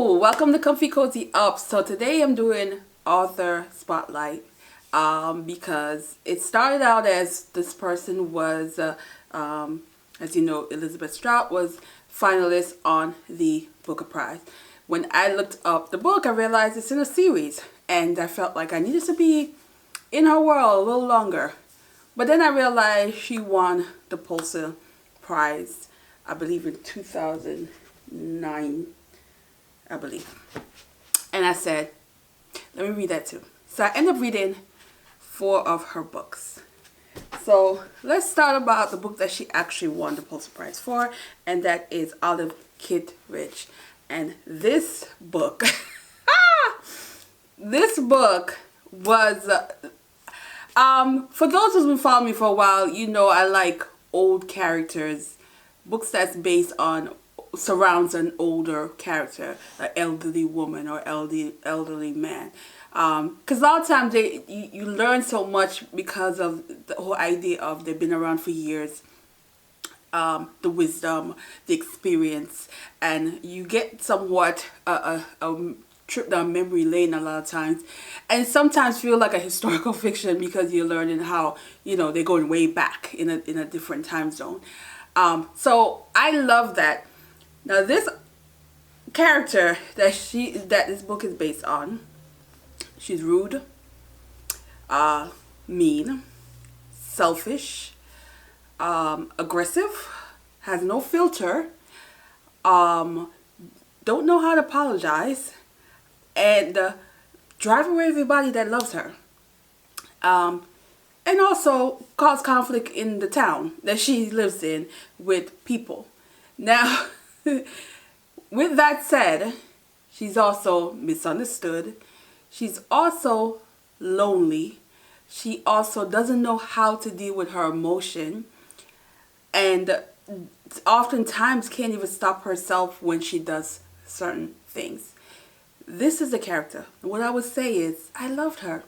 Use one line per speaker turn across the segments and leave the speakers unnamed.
Hello, welcome to Comfy Cozy Up. So today I'm doing author spotlight because it started out as this person was, as you know, Elizabeth Strout was finalist on the Booker Prize. When I looked up the book, I realized it's in a series, and I felt like I needed to be in her world a little longer. But then I realized she won the Pulitzer Prize, I believe in 2009, I believe. And I said, let me read that too. So I ended up reading 4 of her books. So let's start about the book that she actually won the Pulitzer Prize for, and that is Olive Kitteridge. And this book, this book was, for those who've been following me for a while, you know I like old characters, books that's based on, surrounds an older character, an elderly woman or elderly man. Because a lot of times you learn so much because of the whole idea of they've been around for years, the wisdom, the experience, and you get somewhat a trip down memory lane a lot of times, and sometimes feel like a historical fiction because you're learning how, you know, they're going way back in a different time zone. So I love that. Now this character that this book is based on, she's rude, mean, selfish, aggressive, has no filter, don't know how to apologize, and drive away everybody that loves her. And also cause conflict in the town that she lives in with people. Now, with that said, she's also misunderstood. She's also lonely. She also doesn't know how to deal with her emotion. And oftentimes can't even stop herself when she does certain things. This is the character. What I would say is, I loved her.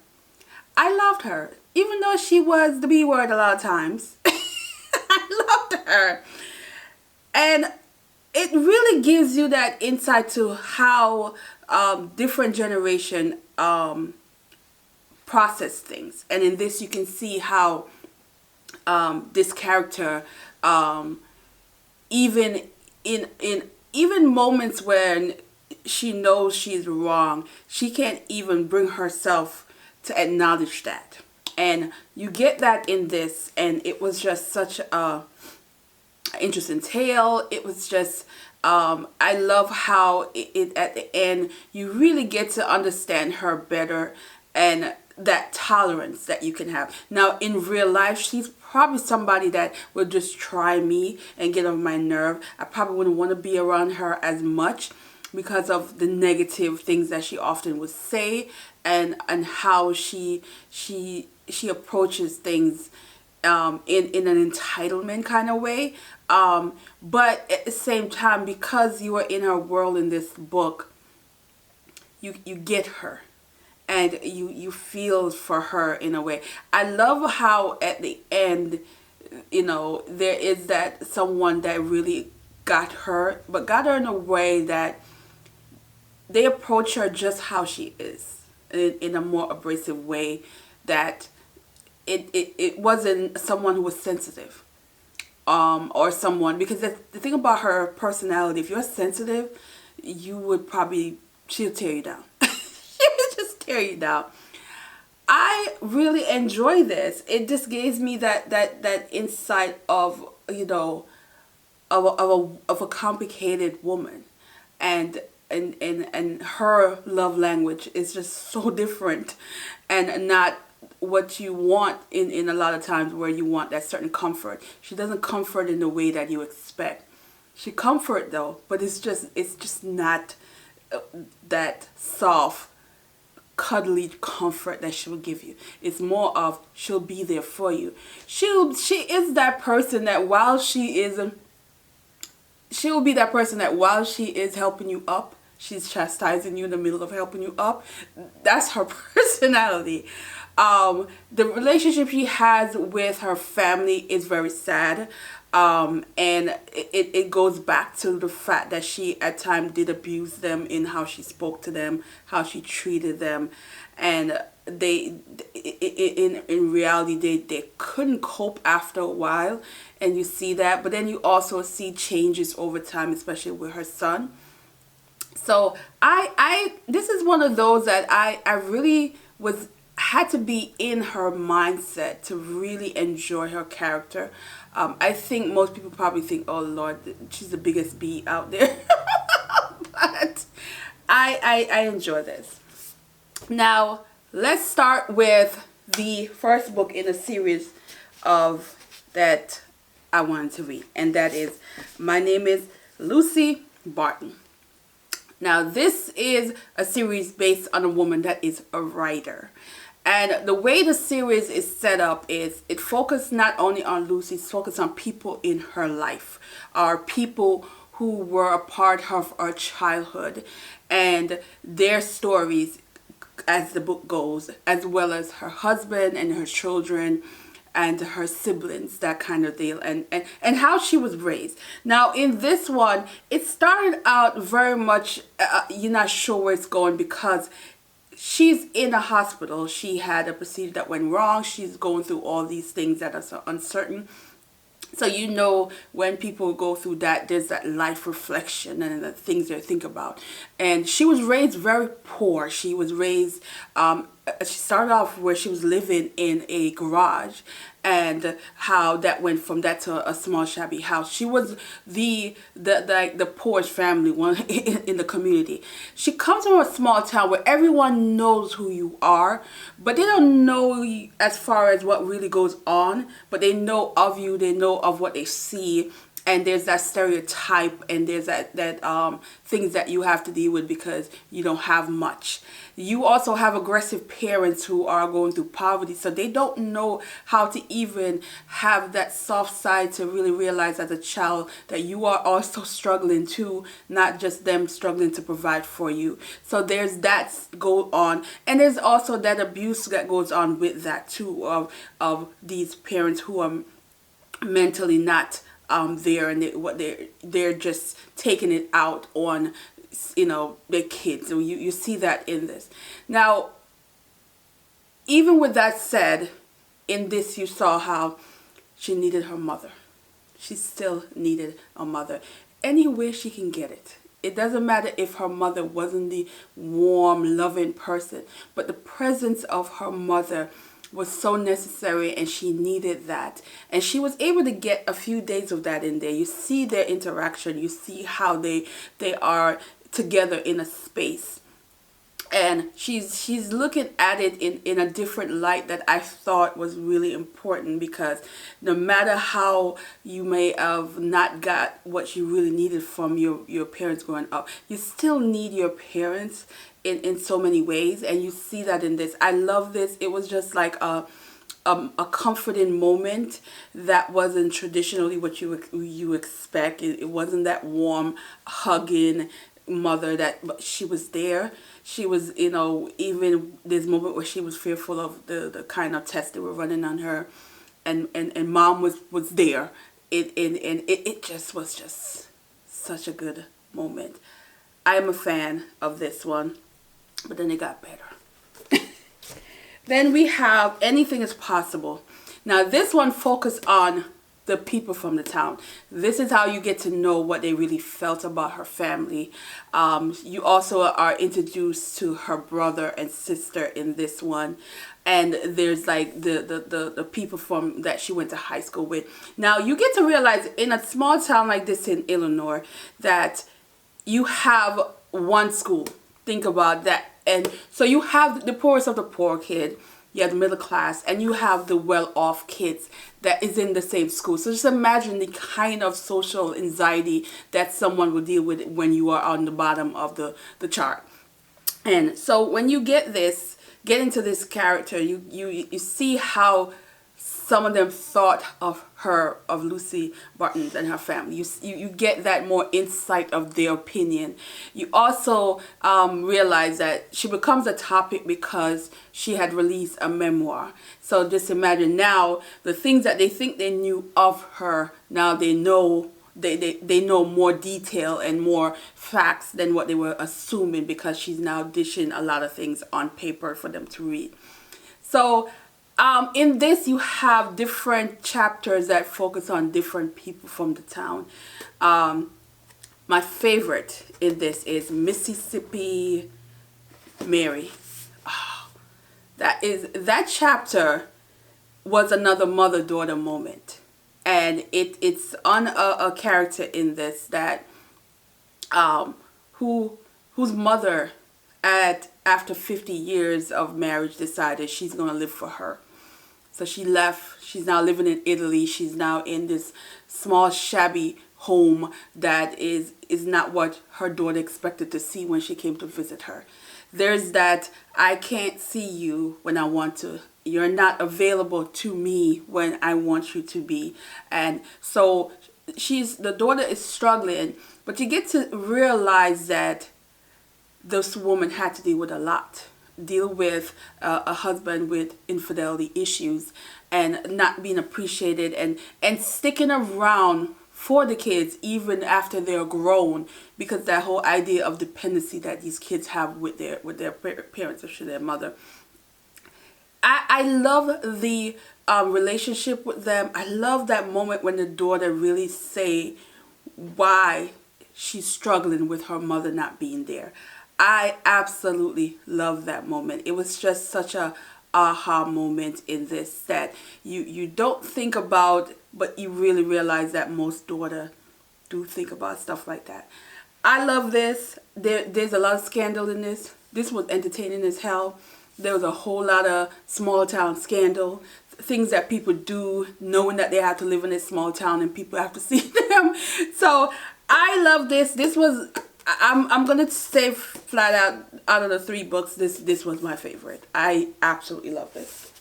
I loved her. Even though she was the B word a lot of times. I loved her. And it really gives you that insight to how different generation process things. And in this you can see how this character, even in moments when she knows she's wrong, she can't even bring herself to acknowledge that. And you get that in this, and it was just such a interesting tale. It was just, I love how it at the end, you really get to understand her better, and that tolerance that you can have. Now, in real life, she's probably somebody that would just try me and get on my nerve. I probably wouldn't want to be around her as much because of the negative things that she often would say, and how she approaches things in an entitlement kind of way. But at the same time, because you are in her world in this book, you get her, and you feel for her in a way. I love how at the end, you know, there is that someone that really got her, but got her in a way that they approach her just how she is, in a more abrasive way, that it wasn't someone who was sensitive, or someone, because the thing about her personality, if you're sensitive, you would probably, she'll tear you down. She would just tear you down. I really enjoy this. It just gives me that insight of, you know, of a complicated woman, and her love language is just so different, and not what you want in a lot of times, where you want that certain comfort. She doesn't comfort in the way that you expect. She comfort though, but it's just not that soft, cuddly comfort that she will give you. It's more of, she'll be there for you. She is that person that while she will be that person that while she is helping you up, she's chastising you in the middle of helping you up. That's her personality. The relationship she has with her family is very sad. And it goes back to the fact that she at times did abuse them in how she spoke to them, how she treated them, and they in reality they couldn't cope after a while, and you see that. But then you also see changes over time, especially with her son. So I this is one of those that I really was had to be in her mindset to really enjoy her character. I think most people probably think, oh Lord, she's the biggest bee out there. But I enjoy this. Now let's start with the first book in a series of that I wanted to read, and that is My Name is Lucy Barton. Now, this is a series based on a woman that is a writer. And the way the series is set up is it focuses not only on Lucy, it's focused on people in her life, or people who were a part of her childhood and their stories as the book goes, as well as her husband and her children and her siblings, that kind of deal, and how she was raised. Now in this one, it started out very much you're not sure where it's going, because she's in a hospital. She had a procedure that went wrong. She's going through all these things that are so uncertain. So you know, when people go through that, there's that life reflection and the things they think about. And she was raised very poor. She was raised, she started off where she was living in a garage, and how that went from that to a small shabby house. She was the poorest family one in the community. She comes from a small town where everyone knows who you are, but they don't know you as far as what really goes on, but they know of you, they know of what they see. And there's that stereotype, and there's that things that you have to deal with because you don't have much. You also have aggressive parents who are going through poverty, so they don't know how to even have that soft side to really realize as a child that you are also struggling too, not just them struggling to provide for you. So there's that go on, and there's also that abuse that goes on with that too, of these parents who are mentally not there, and they're just taking it out on, you know, their kids. So you see that in this. Now, even with that said, in this you saw how she needed her mother. She still needed a mother anywhere she can get it. It doesn't matter if her mother wasn't the warm, loving person, but the presence of her mother was so necessary, and she needed that, and she was able to get a few days of that in there. You see their interaction, you see how they are together in a space, and she's looking at it in a different light that I thought was really important, because no matter how you may have not got what you really needed from your parents growing up, you still need your parents in so many ways, and you see that in this. I love this. It was just like a comforting moment that wasn't traditionally what you expect. It wasn't that warm hugging mother, that but she was there. She was, you know, even this moment where she was fearful of the kind of tests that were running on her, and mom was there. It just was just such a good moment. I am a fan of this one. But then it got better. Then we have Anything is Possible. Now this one focused on the people from the town. This is how you get to know what they really felt about her family. You also are introduced to her brother and sister in this one. And there's like the people from that she went to high school with. Now you get to realize in a small town like this in Illinois that you have one school. Think about that. And so you have the poorest of the poor kid, you have the middle class, and you have the well-off kids that is in the same school. So just imagine the kind of social anxiety that someone will deal with when you are on the bottom of the chart. And so when you get into this character, you see how some of them thought of her, of Lucy Barton and her family. You get that more insight of their opinion. You also realize that she becomes a topic because she had released a memoir. So just imagine now the things that they think they knew of her, now they know. They know more detail and more facts than what they were assuming, because she's now dishing a lot of things on paper for them to read. So in this, you have different chapters that focus on different people from the town. My favorite in this is Mississippi Mary. Oh, that chapter was another mother-daughter moment. And it's on a character in this that whose mother after 50 years of marriage decided she's going to live for her. So she left. She's now living in Italy. She's now in this small shabby home that is not what her daughter expected to see when she came to visit her. There's that I can't see you when I want to. You're not available to me when I want you to be. And so the daughter is struggling, but you get to realize that this woman had to deal with a lot. Deal with a husband with infidelity issues and not being appreciated and sticking around for the kids even after they're grown, because that whole idea of dependency that these kids have with their parents, or their mother. I love the relationship with them. I love that moment when the daughter really say why she's struggling with her mother not being there. I absolutely love that moment. It was just such a aha moment in this that you don't think about, but you really realize that most daughters do think about stuff like that. I love this. There's a lot of scandal in this. This was entertaining as hell. There was a whole lot of small town scandal, things that people do knowing that they have to live in a small town and people have to see them. So I love this. This was, I'm gonna say flat out of the 3 books, this was my favorite. I absolutely love this.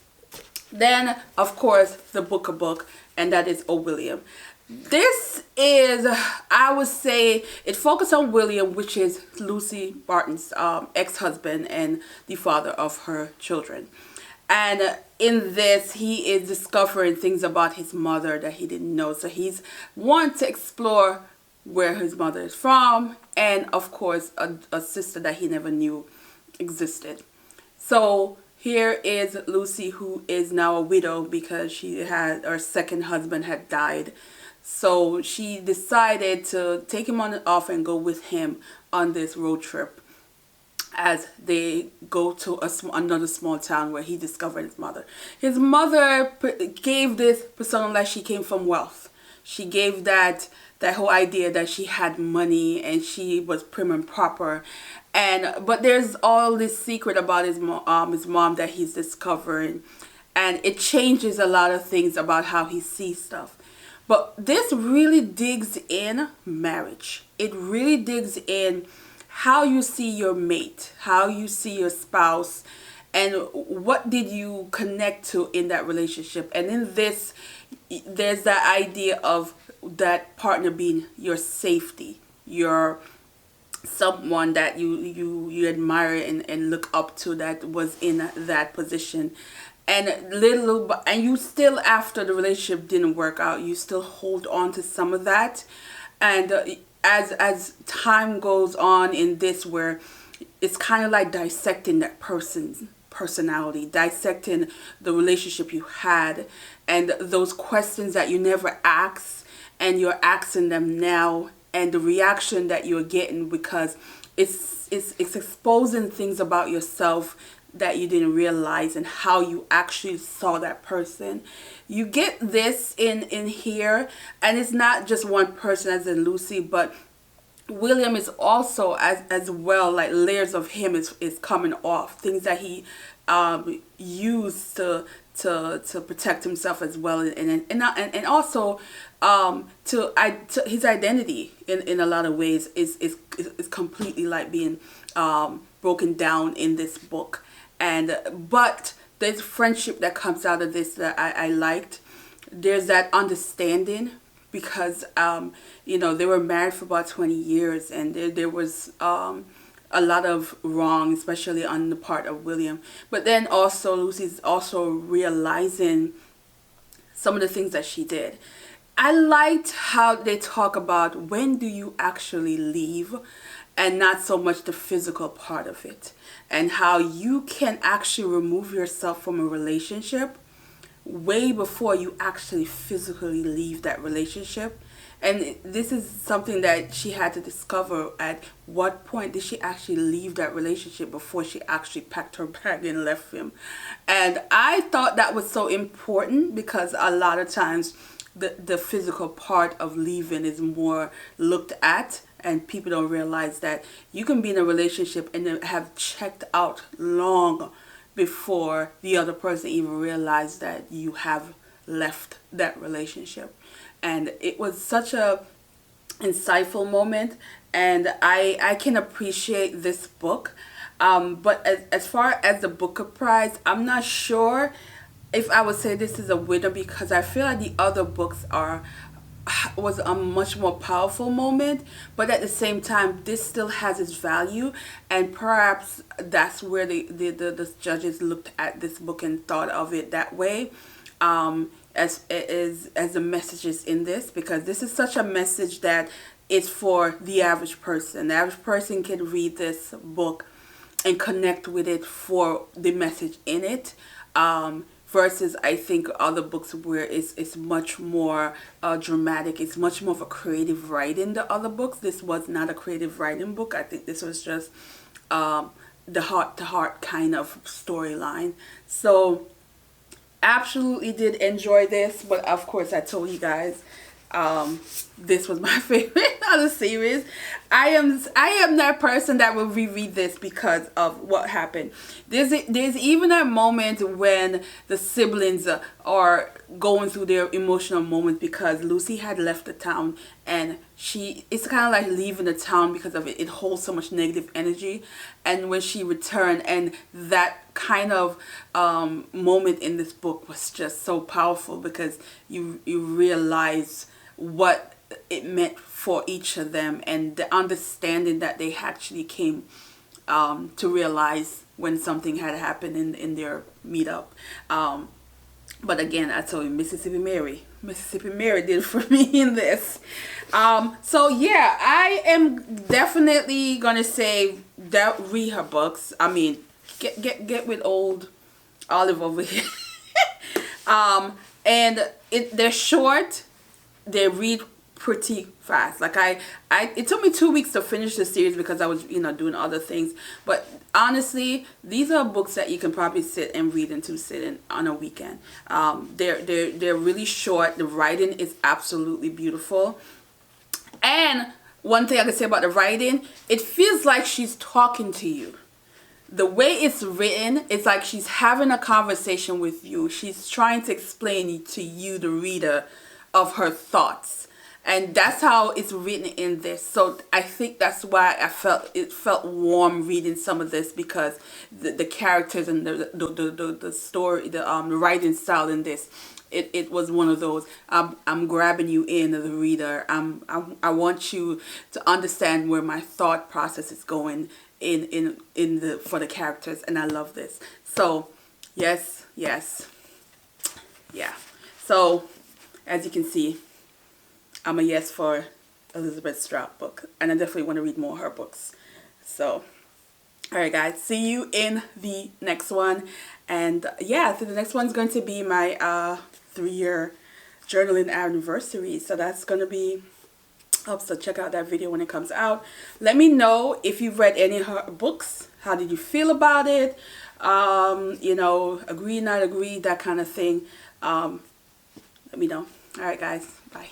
Then of course the book, and that is O William. This is, I would say, it focuses on William, which is Lucy Barton's ex-husband and the father of her children. And in this, he is discovering things about his mother that he didn't know. So he's wanting to explore where his mother is from, and of course a sister that he never knew existed. So here is Lucy, who is now a widow because her second husband had died. So she decided to take him off and go with him on this road trip as they go to another small town where he discovered his mother. His mother gave this persona like she came from wealth. She gave that whole idea that she had money and she was prim and proper. But there's all this secret about his mom that he's discovering. And it changes a lot of things about how he sees stuff. But this really digs in marriage. It really digs in how you see your mate, how you see your spouse, and what did you connect to in that relationship. And in this, there's that idea of that partner being your safety, your someone that you admire and look up to, that was in that position. And you still, after the relationship didn't work out, you still hold on to some of that. And as time goes on in this, where it's kind of like dissecting that person's personality, dissecting the relationship you had, and those questions that you never asked, and you're asking them now, and the reaction that you're getting, because it's exposing things about yourself that you didn't realize, and how you actually saw that person. You get this in here, and it's not just one person as in Lucy, but William is also as well, like layers of him is coming off, things that he used to protect himself as well, and also to his identity in a lot of ways is completely like being broken down in this book. But there's friendship that comes out of this that I liked. There's that understanding because they were married for about 20 years, and there was a lot of wrong, especially on the part of William. But then also Lucy's also realizing some of the things that she did. I liked how they talk about when do you actually leave, and not so much the physical part of it, and how you can actually remove yourself from a relationship way before you actually physically leave that relationship. And this is something that she had to discover. At what point did she actually leave that relationship before she actually packed her bag and left him? And I thought that was so important, because a lot of times the physical part of leaving is more looked at, and people don't realize that you can be in a relationship and then have checked out long before the other person even realized that you have left that relationship. And it was such a insightful moment, and I can appreciate this book. But as far as the Booker Prize, I'm not sure if I would say this is a winner, because I feel like the other books was a much more powerful moment, but at the same time this still has its value, and perhaps that's where the judges looked at this book and thought of it that way, as the messages in this, because this is such a message that is for the average person. The average person can read this book and connect with it for the message in it, versus I think other books where it's much more dramatic. It's much more of a creative writing. The other books, this was not a creative writing book. I think this was just the heart-to-heart kind of storyline. So absolutely did enjoy this, but of course I told you guys this was my favorite of the series. I am that person that will reread this because of what happened. There's even a moment when the siblings are going through their emotional moments, because Lucy had left the town, and it's kind of like leaving the town because of it holds so much negative energy. And when she returned, and that kind of moment in this book was just so powerful, because you realize what it meant for each of them, and the understanding that they actually came to realize when something had happened in their meetup. But again, I told you, Mississippi Mary did it for me in this. So yeah, I am definitely gonna say that read her books. I mean, get with old Olive over here. And they're short. They read pretty fast. Like it took me 2 weeks to finish the series because I was doing other things. But honestly, these are books that you can probably sit and read in 2 sittings on a weekend. They're really short. The writing is absolutely beautiful. And one thing I can say about the writing, it feels like she's talking to you. The way it's written, it's like she's having a conversation with you. She's trying to explain to you, the reader, of her thoughts. And that's how it's written in this. So I think that's why it felt warm reading some of this, because the characters and the story, the writing style in this, it was one of those, I'm grabbing you in as a reader. I want you to understand where my thought process is going for the characters, and I love this. So yes, yeah. So as you can see, I'm a yes for Elizabeth Strout book, and I definitely want to read more of her books. So alright guys, see you in the next one. And yeah, so the next one's going to be my 3-year journaling anniversary. So that's going to be up, so check out that video when it comes out. Let me know if you've read any of her books. How did you feel about it? Agree, not agree, that kind of thing. Let me know. Alright guys, bye.